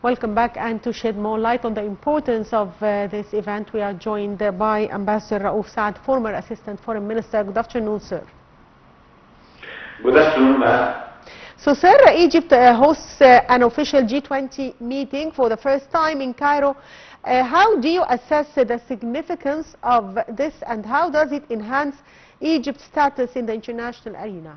Welcome back, and to shed more light on the importance of this event, we are joined by Ambassador Raouf Saad, former Assistant Foreign Minister. Good afternoon, sir. Good afternoon, ma'am. So, sir, Egypt hosts an official G20 meeting for the first time in Cairo. How do you assess the significance of this, and how does it enhance Egypt's status in the international arena?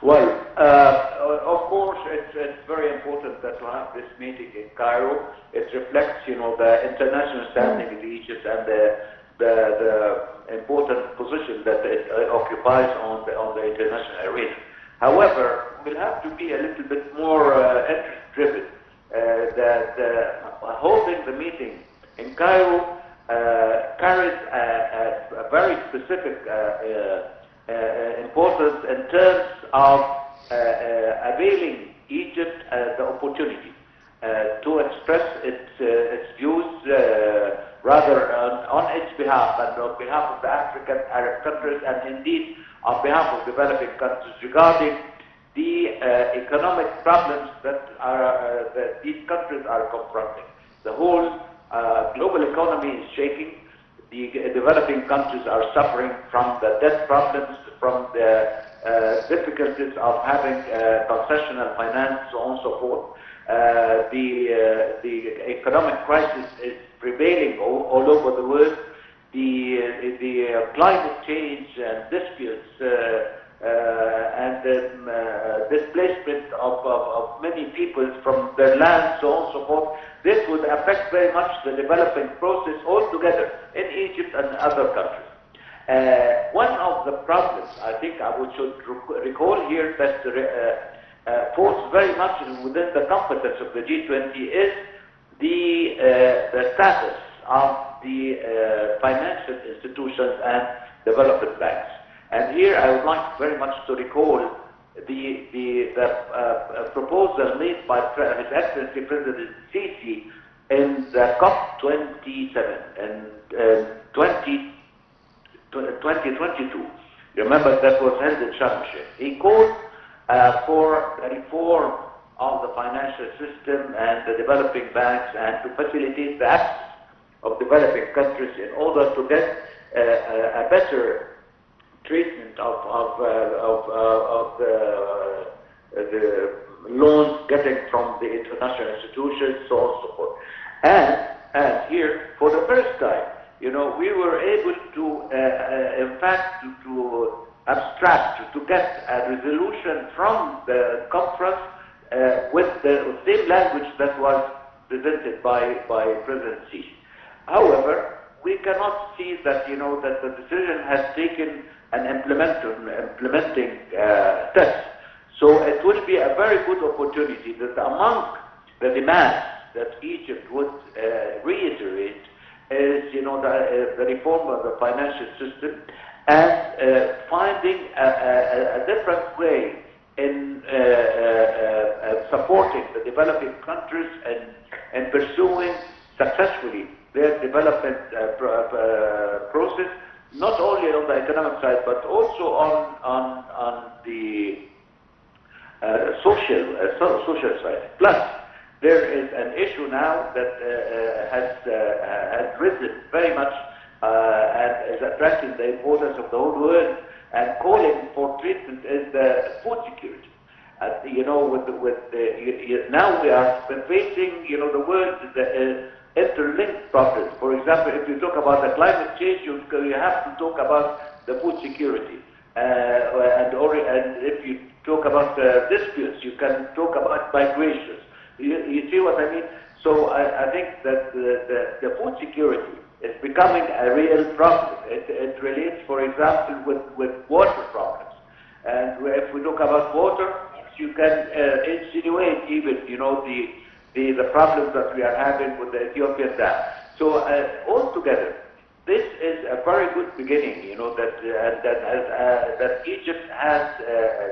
Well, of course, it's very important that to have this meeting in Cairo. It reflects, the international standing of Egypt and the important position that it occupies on the international arena. However, we'll have to be a little bit more interest-driven. Holding the meeting in Cairo carries a very specific importance in terms of availing Egypt the opportunity to express its views rather on its behalf and on behalf of the Arab countries, and indeed on behalf of developing countries regarding the economic problems that these countries are confronting. The whole global economy is shaking. The developing countries are suffering from the debt problems, from the difficulties of having concessional finance, so on and so forth. The economic crisis is prevailing all over the world. The climate change and disputes and displacement of many people from their land, so on and so forth, this would affect very much the developing process altogether in Egypt and other countries. One of the problems I think should recall here that falls very much within the competence of the G20 is the status of the financial institutions and development banks. And here I would like very much to recall the proposal made by His Excellency President Sisi in the COP27 in 2022. Remember, that was held in Sharm el-Sheikh. He called for the reform of the financial system and the developing banks, and to facilitate the access of developing countries in order to get a better treatment of the loans getting from the international institutions, so on and so forth. And here, for the first time, we were able to, in fact, to abstract, to get a resolution from the conference with the same language that was presented by President Sisi. However, we cannot see that, that the decision has taken an implementing steps. So it will be a very good opportunity that among the demands that Egypt would reiterate is, the reform of the financial system and finding a different way in supporting the developing countries and pursuing successfully their development process, not only on the economic side, but also on the social side. Plus, there is an issue now that has risen very much and is attracting the importance of the whole world and calling for treatment is the food security. Now we are facing, the world, the interlinked problems. For example, if you talk about the climate change, you have to talk about the food security. And if you talk about disputes, you can talk about migrations. You see what I mean? So I think that the food security is becoming a real problem. It relates, for example, with water problems. And if we talk about water, you can insinuate even, the problems that we are having with the Ethiopian dam. So altogether, this is a very good beginning, that Egypt has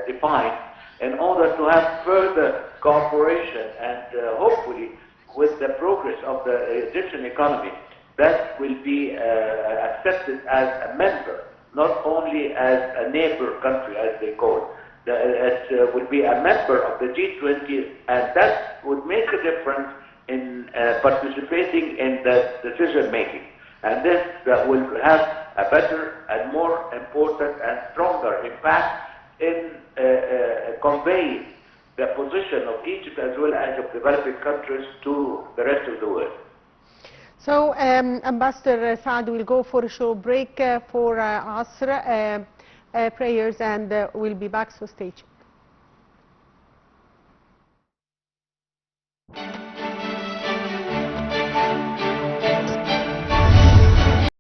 defined in order to have further cooperation and hopefully with the progress of the Egyptian economy, that will be accepted as a member, not only as a neighbor country, as they call. will be a member of the G20, and that would make a difference in participating in the decision making. And this will have a better and more important and stronger impact in conveying the position of Egypt as well as of developing countries to the rest of the world. So, Ambassador Saad, we'll go for a short break for Asr prayers, and we'll be back to stage.